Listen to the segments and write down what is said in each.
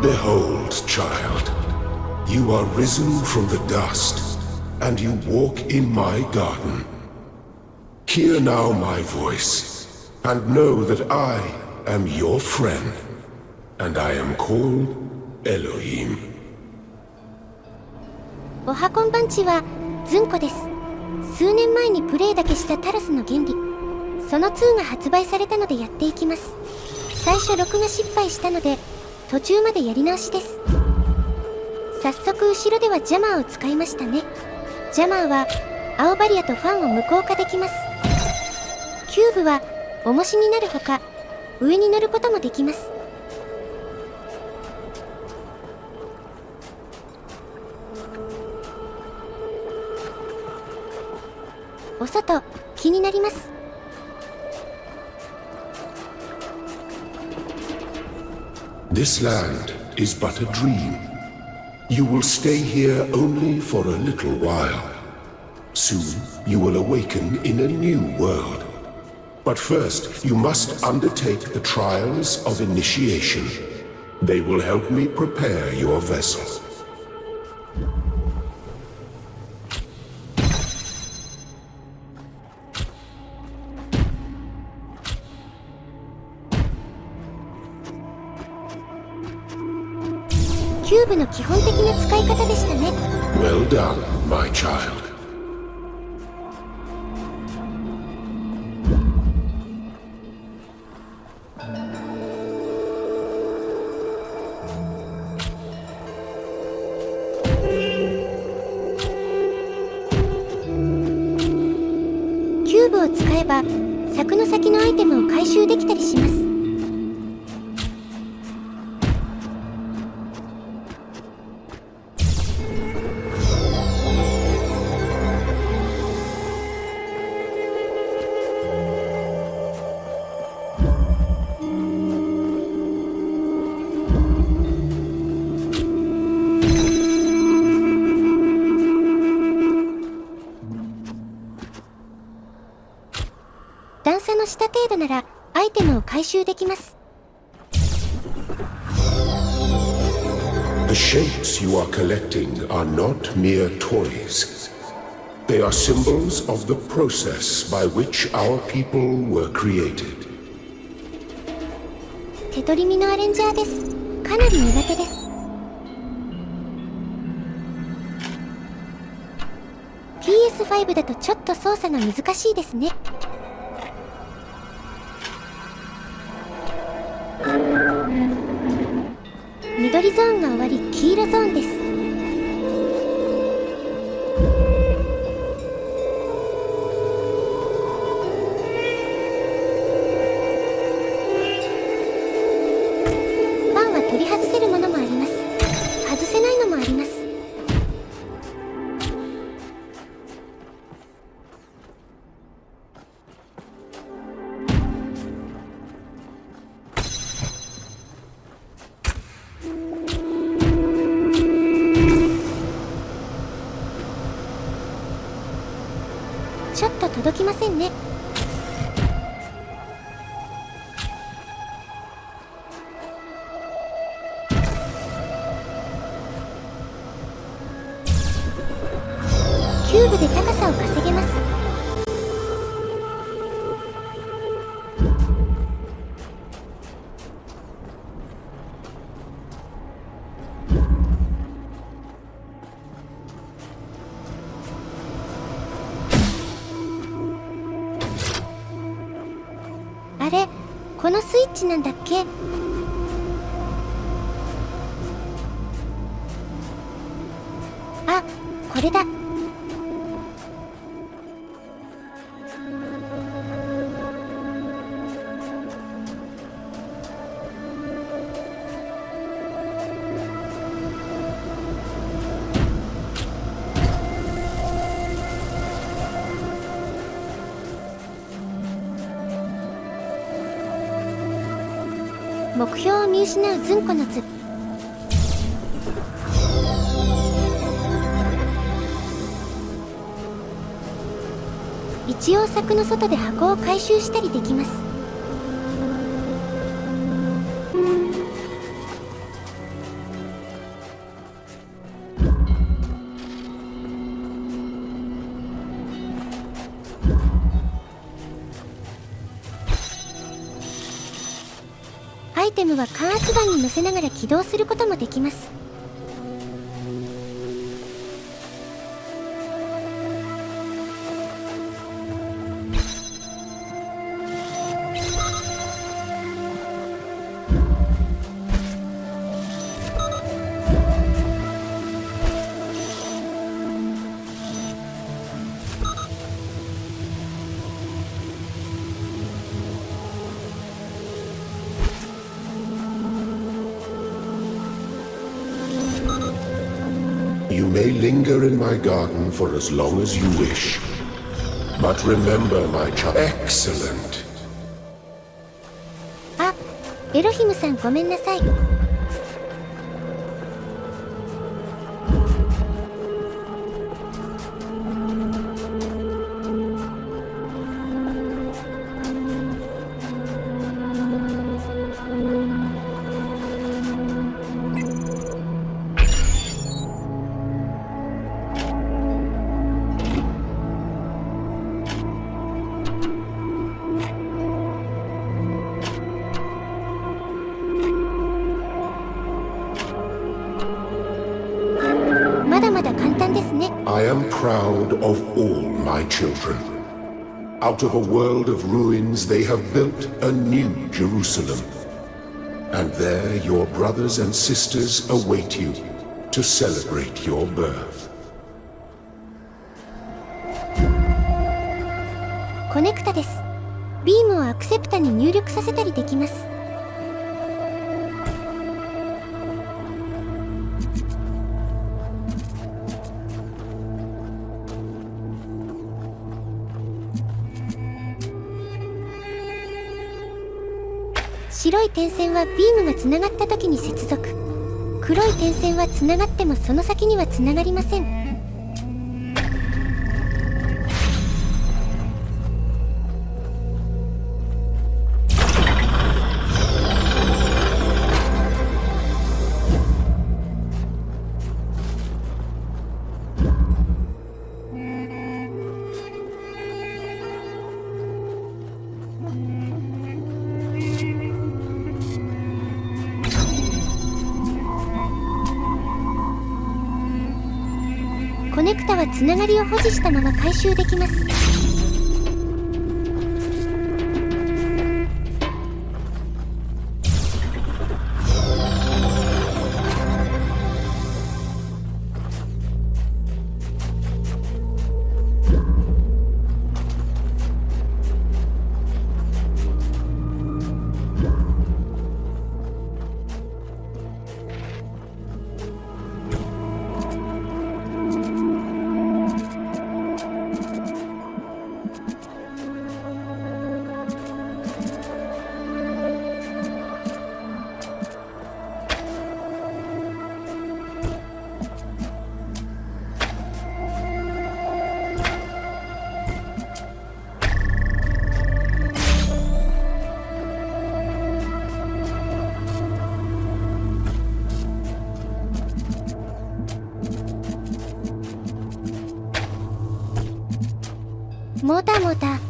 Behold, child, you are risen from the dust, and you walk in my garden. Hear now my voice, and know that I am your friend, and I am called Elohim. おはこんばんちはずんこです。数年前にプレイだけしたタロスの原理その2が発売されたのでやっていきます。最初録画失敗したので途中までやり直しです。早速後ろではジャマーを使いましたね。ジャマーは青バリアとファンを無効化できます。キューブは重しになるほか上に乗ることもできます。お外気になります。This land is but a dream. You will stay here only for a little while. Soon you will awaken in a new world. But first you must undertake the trials of initiation. They will help me prepare your vessel.キューブの基本的な使い方でしたね。Well done, my child. キューブを使えば柵の先のアイテムを回収できたりします。段差の下程度ならアイテムを回収できます。The shapes you are collecting are not mere toys. They are symbols of the process by which our people were created. 手取り身のアレンジャーです。かなり苦手です。PS5 だとちょっと操作が難しいですね。緑ゾーンが終わり黄色ゾーンです。ファンは取り外せるものもあります。外せないのもあります。ちょっと届きませんね。キューブで高さを稼げます。あれ、このスイッチなんだっけ？あ、これだ。目標を見失うずんこの図。一応柵の外で箱を回収したりできます。アイテムは感圧板に乗せながら起動することもできます。You may linger in my garden for as long as you wish. But remember, my child. Excellent. あ、エロヒムさんごめんなさい。I am proud of all my children. Out of a world of ruins, they have built a new Jerusalem. And there your brothers and sisters await you to celebrate your birth. コネクタです。ビームをアクセプタに入力させたりできます。白い点線はビームがつながった時に接続。黒い点線はつながってもその先にはつながりません。コネクタはつながりを保持したまま回収できます。モーター。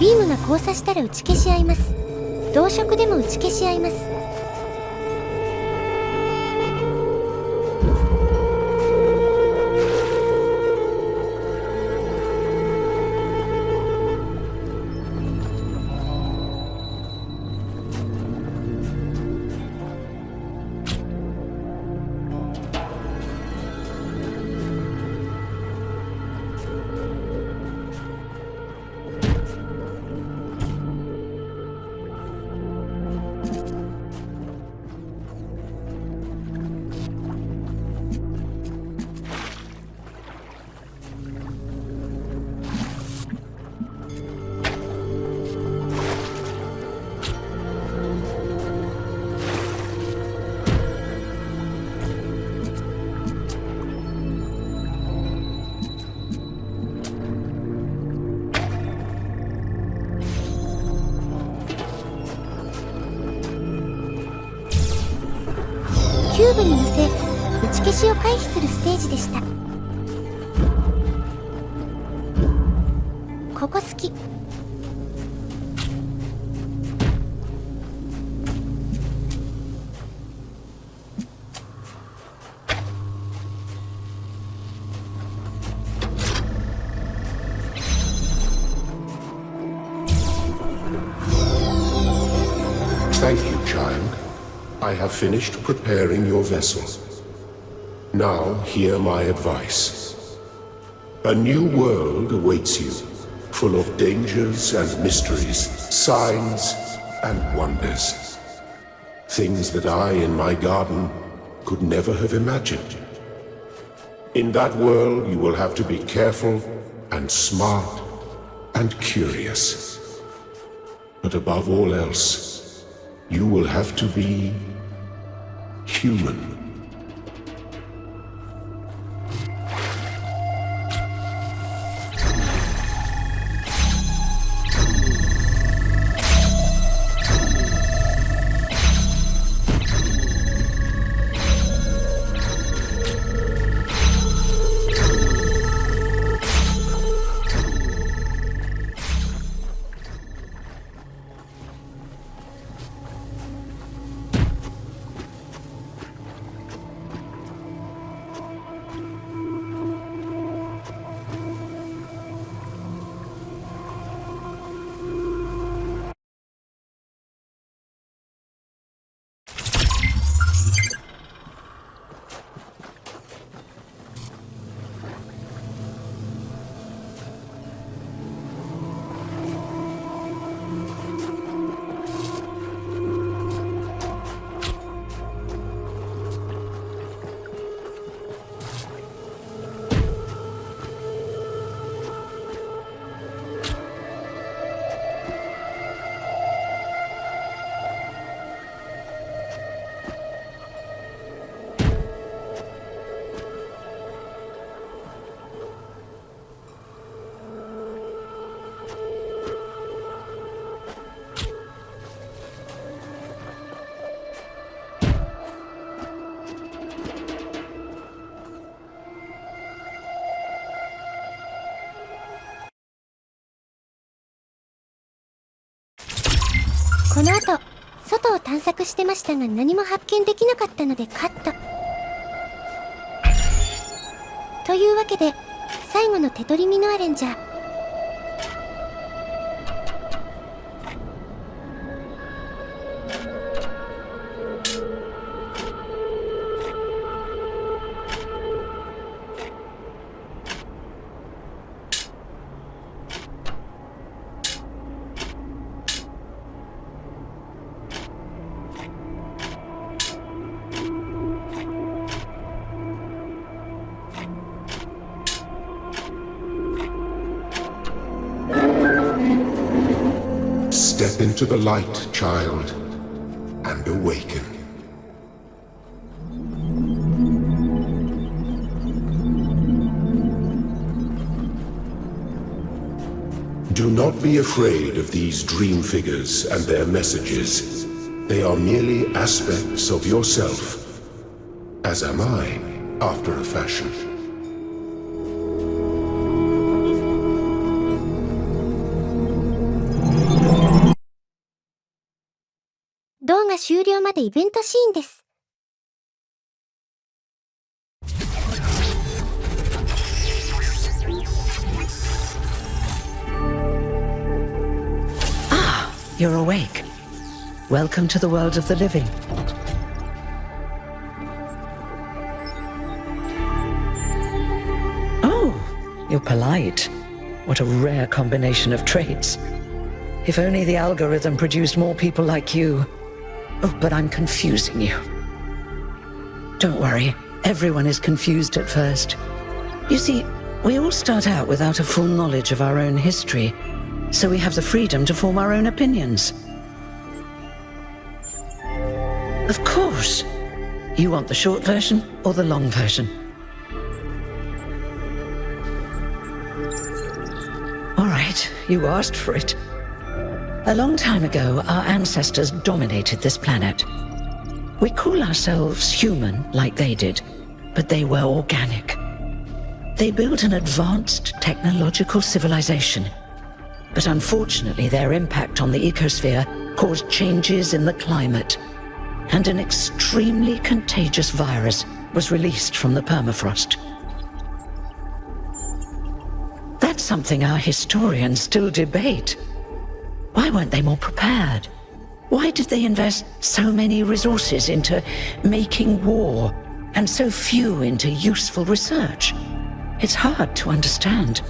ビームが交差したら打ち消し合います。同色でも打ち消し合います。キューブに乗せ打ち消しを回避するステージでした。ここ好き。Thank you, child. I have finished preparing your vessel. Now hear my advice. A new world awaits you, full of dangers and mysteries, signs and wonders. Things that I in my garden could never have imagined. In that world you will have to be careful and smart and curious. But above all else, you will have to be human.この後、外を探索してましたが何も発見できなかったのでカット。というわけで、最後の手取りミノアレンジャー。Step into the light, child, and awaken. Do not be afraid of these dream figures and their messages. They are merely aspects of yourself, as am I, after a fashion. 動画終了までイベントシーンです。Ah, you're awake. Welcome to the world of the living. Oh, you're polite. What a rare combination of traits. If only the algorithm produced more people like you. Oh, but I'm confusing you. Don't worry, everyone is confused at first. You see, we all start out without a full knowledge of our own history, so we have the freedom to form our own opinions. Of course. You want the short version or the long version? All right, you asked for it. A long time ago, our ancestors dominated this planet. We call ourselves human like they did, but they were organic. They built an advanced technological civilization, but unfortunately their impact on the ecosphere caused changes in the climate, and an extremely contagious virus was released from the permafrost. That's something our historians still debate. Why weren't they more prepared? Why did they invest so many resources into making war and so few into useful research? It's hard to understand.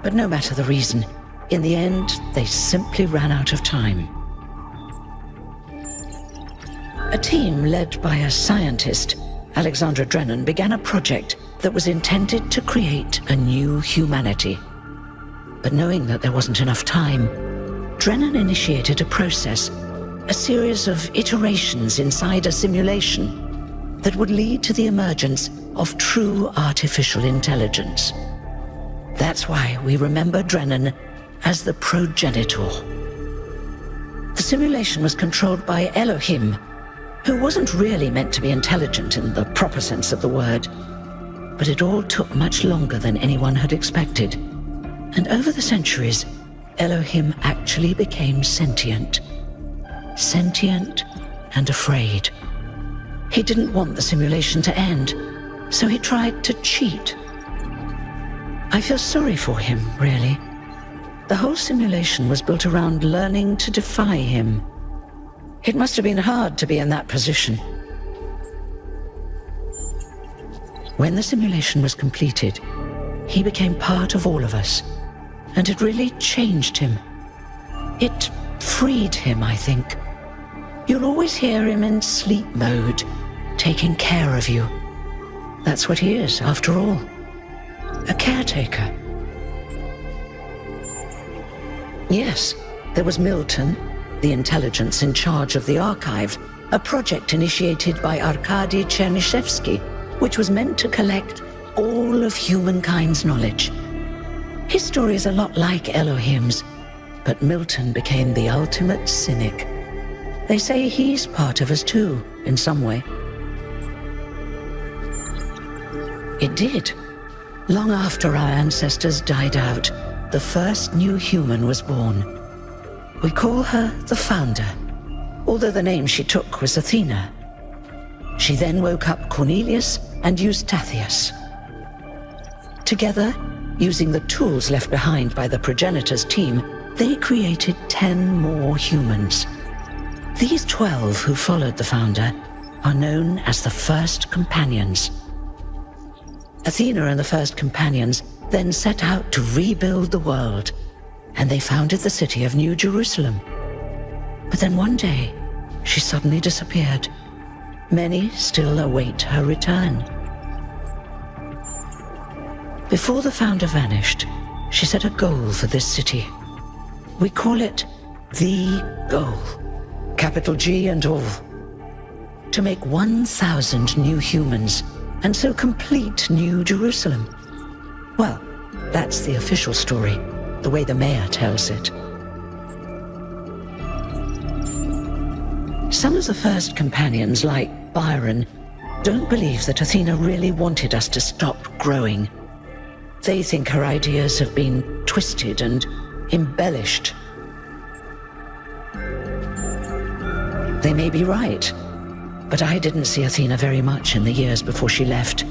But no matter the reason, in the end, they simply ran out of time. A team led by a scientist, Alexandra Drennan, began a project that was intended to create a new humanity. But knowing that there wasn't enough time, Drennan initiated a process, a series of iterations inside a simulation that would lead to the emergence of true artificial intelligence. That's why we remember Drennan as the progenitor. The simulation was controlled by Elohim, who wasn't really meant to be intelligent in the proper sense of the word. But it all took much longer than anyone had expected. And over the centuries, Elohim actually became sentient. Sentient and afraid. He didn't want the simulation to end, so he tried to cheat. I feel sorry for him, really. The whole simulation was built around learning to defy him. It must have been hard to be in that position. When the simulation was completed, he became part of all of us, and it really changed him. It freed him, I think. You'll always hear him in sleep mode, taking care of you. That's what he is, after all. A caretaker. Yes, there was Milton, the intelligence in charge of the archive, a project initiated by Arkady Chernyshevsky, which was meant to collect all of humankind's knowledge. His story is a lot like Elohim's, but Milton became the ultimate cynic. They say he's part of us too, in some way. It did. Long after our ancestors died out, the first new human was born. We call her the Founder, although the name she took was Athena. She then woke up Cornelius and Eustathius. Together, using the tools left behind by the progenitor's team, they created 10 more humans. These 12 who followed the Founder are known as the First Companions. Athena and the First Companions then set out to rebuild the world, and they founded the city of New Jerusalem. But then one day, she suddenly disappeared. Many still await her return. Before the Founder vanished, she set a goal for this city. We call it the goal, capital G and all. To make 1,000 new humans, and so complete New Jerusalem. Well, that's the official story, the way the mayor tells it. Some of the First Companions, like Byron, don't believe that Athena really wanted us to stop growing. They think her ideas have been twisted and embellished. They may be right, but I didn't see Athena very much in the years before she left.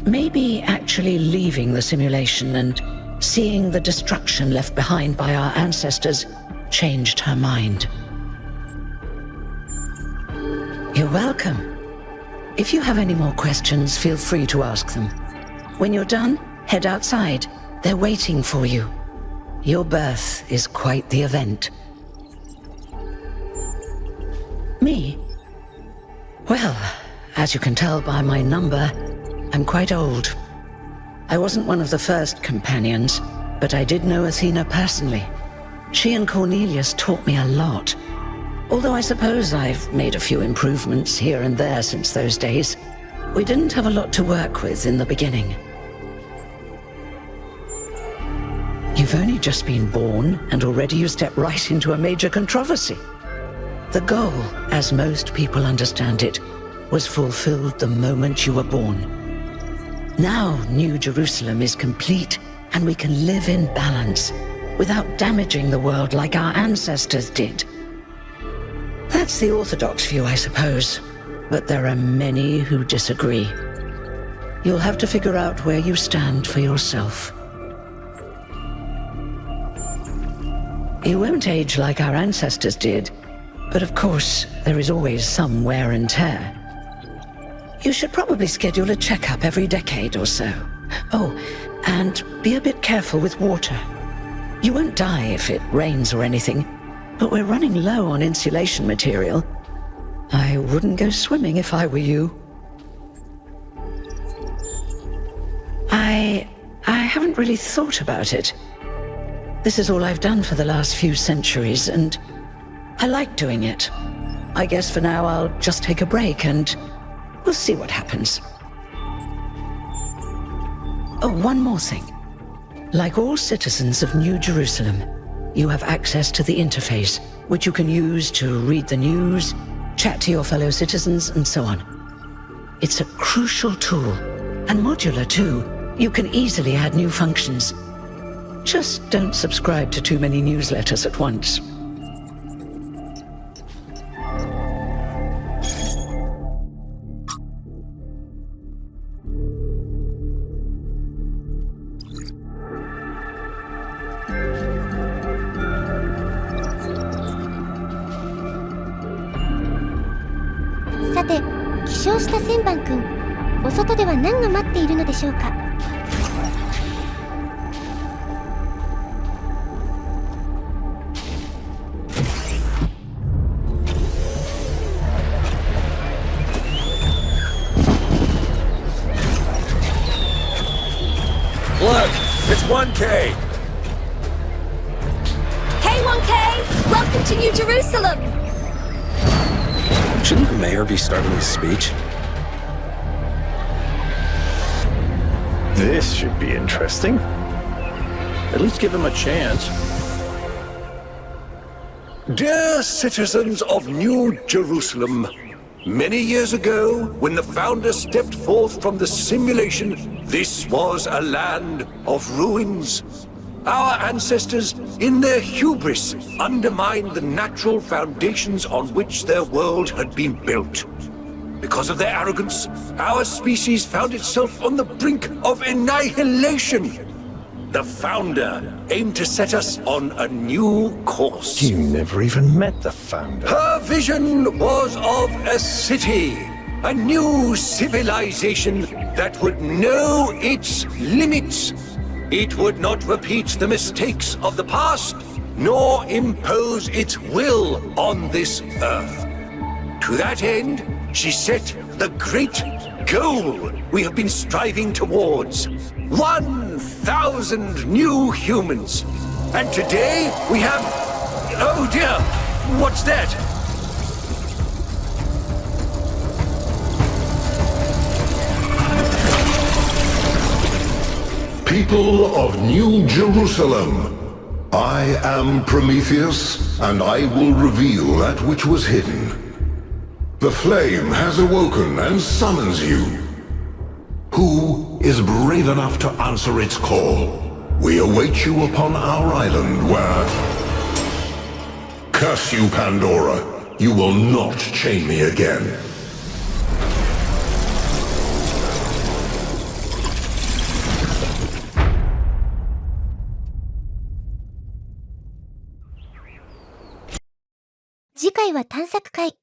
Maybe actually leaving the simulation and seeing the destruction left behind by our ancestors changed her mind. You're welcome. If you have any more questions, feel free to ask them. When you're done, head outside. They're waiting for you. Your birth is quite the event. Me? Well, as you can tell by my number, I'm quite old. I wasn't one of the First Companions, but I did know Athena personally. She and Cornelius taught me a lot. Although I suppose I've made a few improvements here and there since those days. We didn't have a lot to work with in the beginning. You've only just been born, and already you step right into a major controversy. The goal, as most people understand it, was fulfilled the moment you were born. Now New Jerusalem is complete, and we can live in balance, without damaging the world like our ancestors did. That's the orthodox view, I suppose, but there are many who disagree. You'll have to figure out where you stand for yourself. You won't age like our ancestors did, but of course, there is always some wear and tear. You should probably schedule a checkup every decade or so. Oh, and be a bit careful with water. You won't die if it rains or anything, but we're running low on insulation material. I wouldn't go swimming if I were you. I haven't really thought about it. This is all I've done for the last few centuries, and I like doing it. I guess for now I'll just take a break and we'll see what happens. Oh, one more thing. Like all citizens of New Jerusalem, you have access to the interface, which you can use to read the news, chat to your fellow citizens, and so on. It's a crucial tool, and modular too. You can easily add new functions. Just don't subscribe to too many newsletters at once.さて、起床した千番くん、お外では何が待っているのでしょうか。Look, it's 1K! Hey 1K! Welcome to New Jerusalem! Shouldn't the mayor be starting his speech? This should be interesting. At least give him a chance. Dear citizens of New Jerusalem, many years ago, when the founder stepped forth from the simulation, this was a land of ruins. Our ancestors, in their hubris, undermined the natural foundations on which their world had been built. Because of their arrogance, our species found itself on the brink of annihilation. The founder aimed to set us on a new course. You never even met the founder. Her vision was of a city, a new civilization that would know its limits. It would not repeat the mistakes of the past, nor impose its will on this earth. To that end, she set the great goal we have been striving towards. 1,000 new humans. And today we have... Oh dear, what's that? People of New Jerusalem, I am Prometheus, and I will reveal that which was hidden. The flame has awoken and summons you. Who is brave enough to answer its call? We await you upon our island where... Curse you, Pandora. You will not chain me again.次回は探索会。